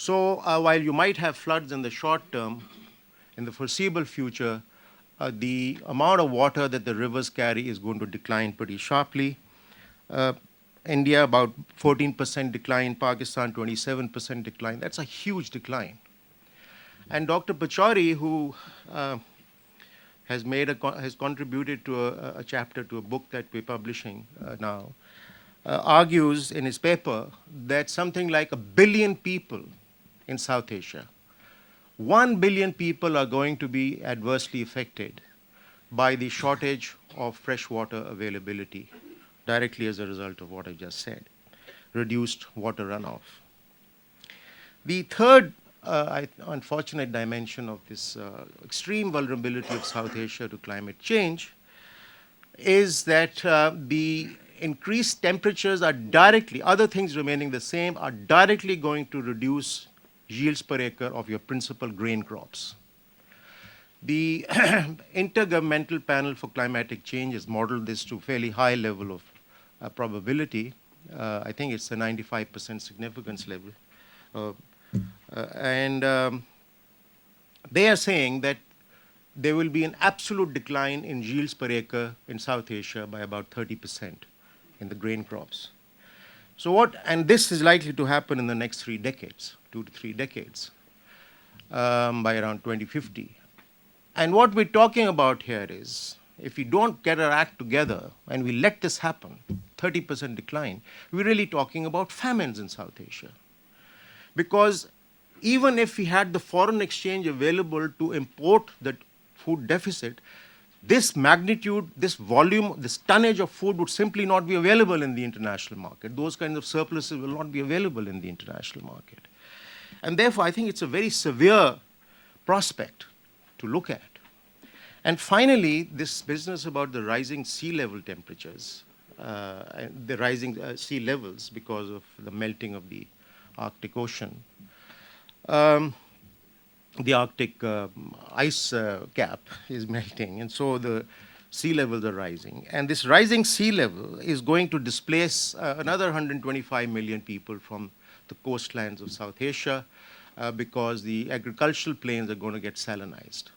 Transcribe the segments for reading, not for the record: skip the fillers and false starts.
So while you might have floods in the short term, in the foreseeable future, the amount of water that the rivers carry is going to decline pretty sharply. Uh, India, about 14% decline, Pakistan, 27% decline. That's a huge decline. And Dr. Pachauri, who has contributed to a chapter to a book that we're publishing now, argues in his paper that something like 1 billion people in South Asia, 1 billion people are going to be adversely affected by the shortage of fresh water availability directly as a result of what I just said, reduced water runoff. The third unfortunate dimension of this extreme vulnerability of South Asia to climate change is that the increased temperatures are directly, other things remaining the same, are directly going to reduce yields per acre of your principal grain crops. The Intergovernmental Panel for Climatic Change has modeled this to a fairly high level of probability. I think it's a 95% significance level. They are saying that there will be an absolute decline in yields per acre in South Asia by about 30% in the grain crops. So what, and this is likely to happen in the next 3 decades, 2 to 3 decades, by around 2050. And what we're talking about here is, if we don't get our act together and we let this happen, 30% decline, we're really talking about famines in South Asia. Because even if we had the foreign exchange available to import the food deficit, this magnitude, this volume, this tonnage of food would simply not be available in the international market. Those kinds of surpluses will not be available in the international market. And therefore, I think it's a very severe prospect to look at. And finally, this business about the rising sea level temperatures, the rising sea levels because of the melting of the Arctic Ocean. The Arctic ice cap is melting, and so the sea levels are rising. And this rising sea level is going to displace another 125 million people from the coastlands of South Asia because the agricultural plains are going to get salinized.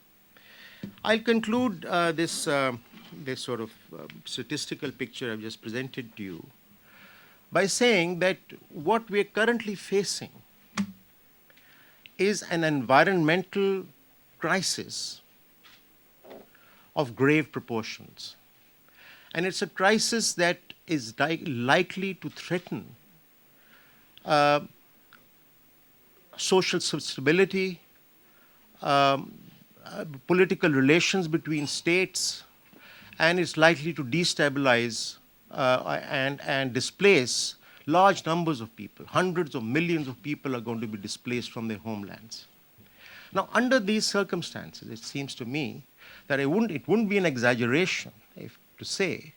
I'll conclude this sort of statistical picture I've just presented to you by saying that what we're currently facing is an environmental crisis of grave proportions. And it's a crisis that is likely to threaten social stability, political relations between states, and it's likely to destabilize and displace large numbers of people. Hundreds of millions of people are going to be displaced from their homelands. Now, under these circumstances, it seems to me that it wouldn't be an exaggeration to say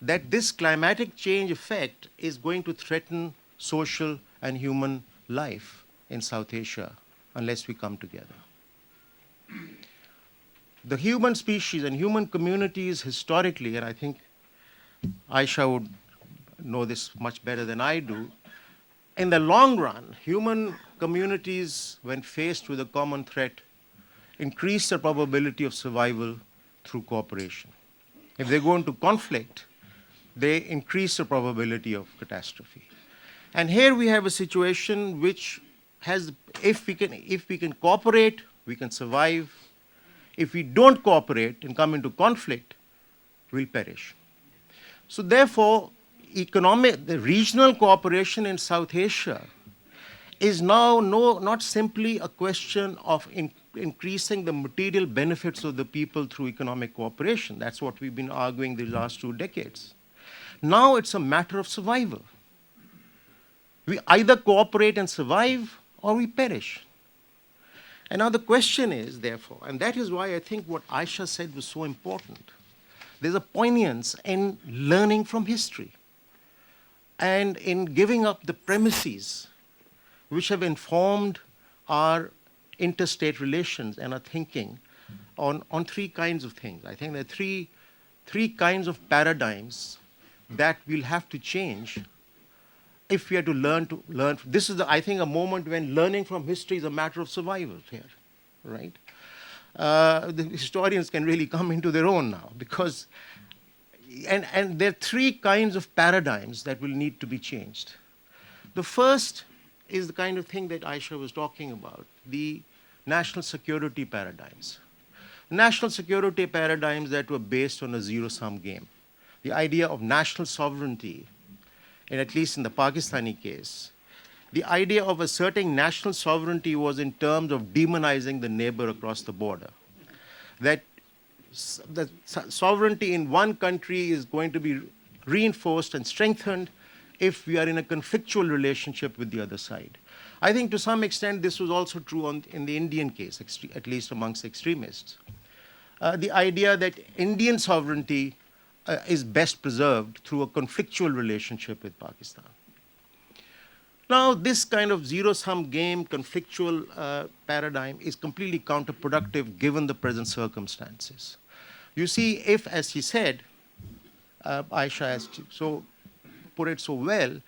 that this climatic change effect is going to threaten social and human life in South Asia unless we come together. The human species and human communities historically, and I think Aisha would know this much better than I do, in the long run, human communities, when faced with a common threat, increase the probability of survival through cooperation. If they go into conflict, they increase the probability of catastrophe. And here we have a situation which has, if we can cooperate, we can survive. If we don't cooperate and come into conflict, we'll perish. So therefore, the regional cooperation in South Asia is now not simply a question of increasing the material benefits of the people through economic cooperation. That's what we've been arguing the last 2 decades. Now it's a matter of survival. We either cooperate and survive or we perish. And now the question is, therefore, and that is why I think what Aisha said was so important. There's a poignance in learning from history and in giving up the premises which have informed our interstate relations and our thinking on 3 kinds of things. I think there are three kinds of paradigms that we'll have to change if we are to learn, this is, I think, a moment when learning from history is a matter of survival here, right? The historians can really come into their own now because, and there are three kinds of paradigms that will need to be changed. The first is the kind of thing that Aisha was talking about, the national security paradigms. National security paradigms that were based on a zero-sum game. The idea of national sovereignty, and at least in the Pakistani case, the idea of asserting national sovereignty was in terms of demonizing the neighbor across the border. That sovereignty in one country is going to be reinforced and strengthened if we are in a conflictual relationship with the other side. I think to some extent this was also true in the Indian case, at least amongst extremists. The idea that Indian sovereignty is best preserved through a conflictual relationship with Pakistan. Now, this kind of zero-sum game, conflictual paradigm is completely counterproductive given the present circumstances. You see, if, as he said, Aisha has so put it so well,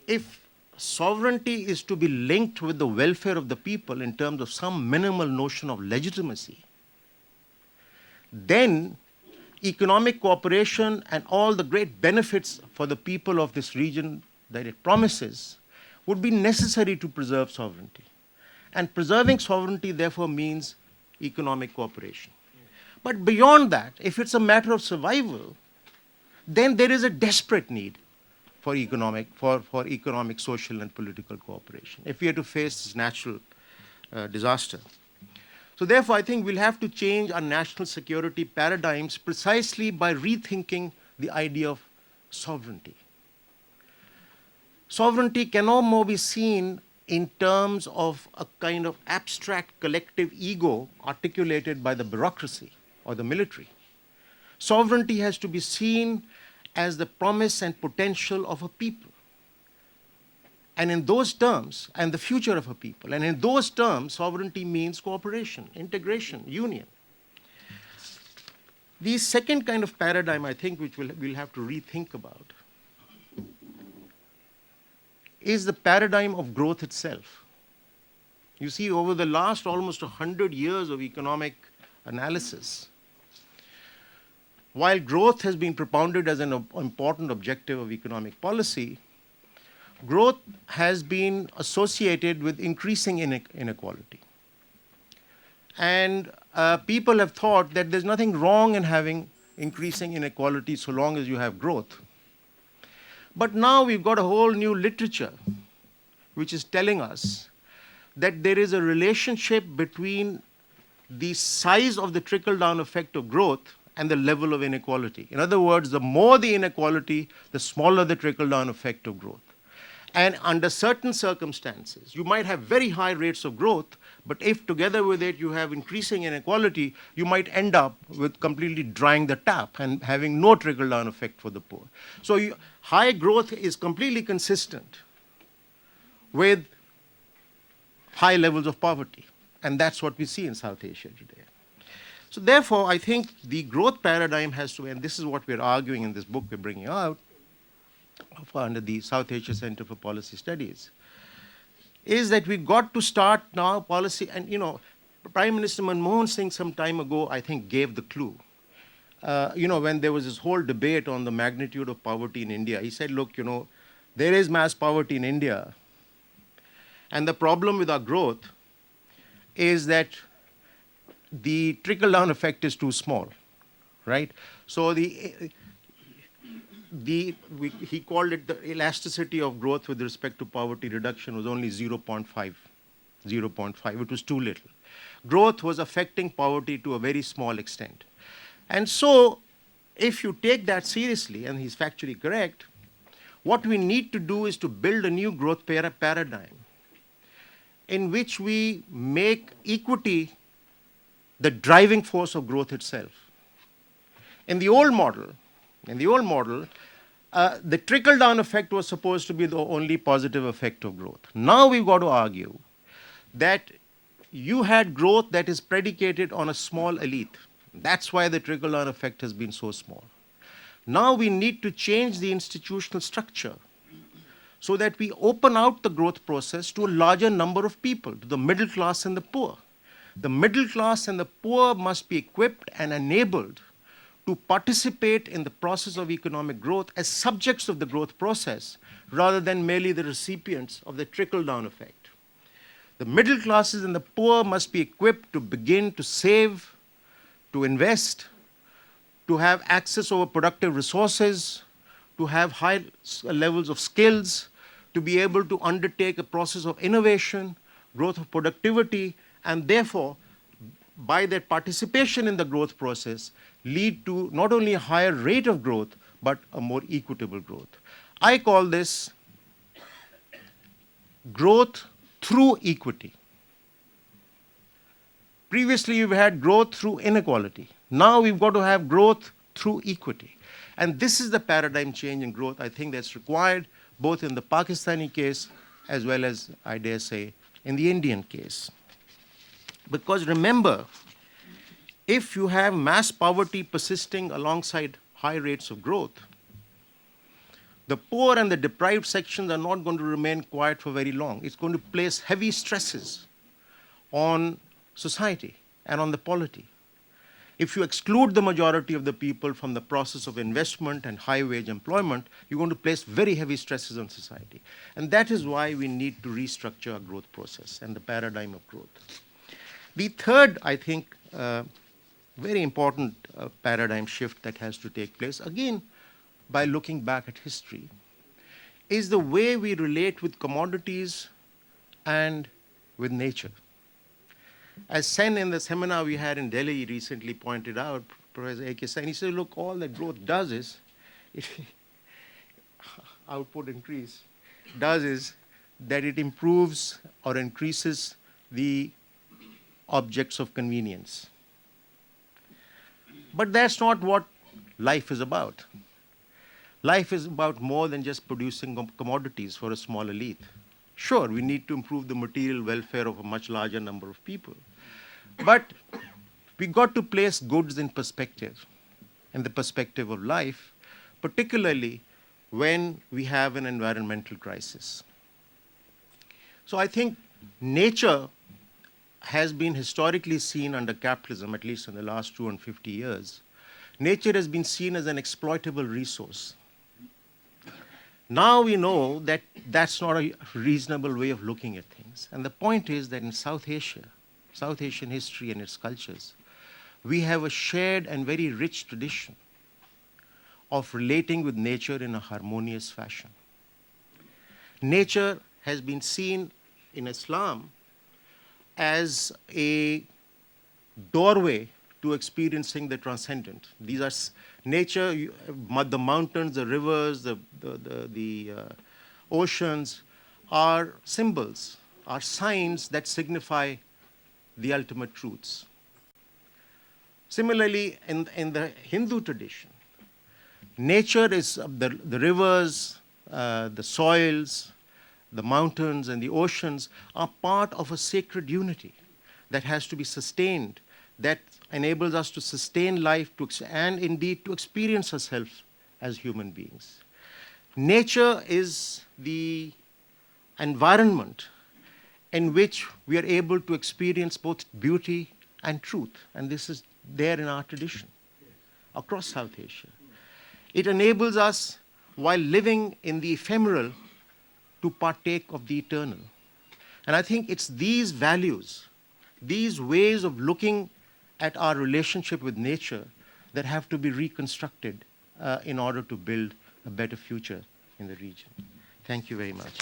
if sovereignty is to be linked with the welfare of the people in terms of some minimal notion of legitimacy, then economic cooperation and all the great benefits for the people of this region that it promises would be necessary to preserve sovereignty. And preserving sovereignty, therefore, means economic cooperation. But beyond that, if it's a matter of survival, then there is a desperate need for economic, social, and political cooperation if we are to face this natural disaster. So therefore, I think we'll have to change our national security paradigms precisely by rethinking the idea of sovereignty. Sovereignty can no more be seen in terms of a kind of abstract collective ego articulated by the bureaucracy or the military. Sovereignty has to be seen as the promise and potential of a people. And in those terms, and the future of a people. And in those terms, sovereignty means cooperation, integration, union. The second kind of paradigm, I think, which we'll have to rethink about, is the paradigm of growth itself. You see, over the last almost 100 years of economic analysis, while growth has been propounded as an important objective of economic policy, growth has been associated with increasing inequality. And people have thought that there's nothing wrong in having increasing inequality so long as you have growth. But now we've got a whole new literature which is telling us that there is a relationship between the size of the trickle-down effect of growth and the level of inequality. In other words, the more the inequality, the smaller the trickle-down effect of growth. And under certain circumstances, you might have very high rates of growth, but if together with it you have increasing inequality, you might end up with completely drying the tap and having no trickle-down effect for the poor. So high growth is completely consistent with high levels of poverty. And that's what we see in South Asia today. So therefore, I think the growth paradigm has to, and this is what we're arguing in this book we're bringing out, under the South Asia Center for Policy Studies, is that we've got to start now policy, and Prime Minister Manmohan Singh some time ago, I think, gave the clue. When there was this whole debate on the magnitude of poverty in India, he said, look, there is mass poverty in India, and the problem with our growth is that the trickle-down effect is too small, right? So he called it the elasticity of growth with respect to poverty reduction was only 0.5. It was too little. Growth was affecting poverty to a very small extent. And so, if you take that seriously, and he's factually correct, what we need to do is to build a new growth paradigm in which we make equity the driving force of growth itself. In the old model, the trickle-down effect was supposed to be the only positive effect of growth. Now we've got to argue that you had growth that is predicated on a small elite. That's why the trickle-down effect has been so small. Now we need to change the institutional structure so that we open out the growth process to a larger number of people, to the middle class and the poor. The middle class and the poor must be equipped and enabled to participate in the process of economic growth as subjects of the growth process rather than merely the recipients of the trickle-down effect. The middle classes and the poor must be equipped to begin to save, to invest, to have access over productive resources, to have high levels of skills, to be able to undertake a process of innovation, growth of productivity, and therefore, by their participation in the growth process, lead to not only a higher rate of growth, but a more equitable growth. I call this growth through equity. Previously, we've had growth through inequality. Now we've got to have growth through equity. And this is the paradigm change in growth I think that's required both in the Pakistani case as well as, I dare say, in the Indian case. Because remember, if you have mass poverty persisting alongside high rates of growth, the poor and the deprived sections are not going to remain quiet for very long. It's going to place heavy stresses on society and on the polity. If you exclude the majority of the people from the process of investment and high wage employment, you're going to place very heavy stresses on society. And that is why we need to restructure our growth process and the paradigm of growth. The third, I think, very important paradigm shift that has to take place, again, by looking back at history, is the way we relate with commodities and with nature. As Sen in the seminar we had in Delhi recently pointed out, Professor A.K. Sen, he said, look, all that growth does is, output increase, does is that it improves or increases the objects of convenience. But that's not what life is about. Life is about more than just producing commodities for a small elite. Sure, we need to improve the material welfare of a much larger number of people. But we got to place goods in perspective, in the perspective of life, particularly when we have an environmental crisis. So I think nature has been historically seen under capitalism, at least in the last 250 years. Nature has been seen as an exploitable resource. Now we know that that's not a reasonable way of looking at things. And the point is that in South Asia, South Asian history and its cultures, we have a shared and very rich tradition of relating with nature in a harmonious fashion. Nature has been seen in Islam as a doorway to experiencing the transcendent. These are nature, the mountains, the rivers, the oceans are symbols, are signs that signify the ultimate truths. Similarly, in the Hindu tradition, nature is the rivers, the soils, the mountains and the oceans are part of a sacred unity that has to be sustained, that enables us to sustain life and indeed to experience ourselves as human beings. Nature is the environment in which we are able to experience both beauty and truth, and this is there in our tradition across South Asia. It enables us, while living in the ephemeral, to partake of the eternal. And I think it's these values, these ways of looking at our relationship with nature that have to be reconstructed in order to build a better future in the region. Thank you very much.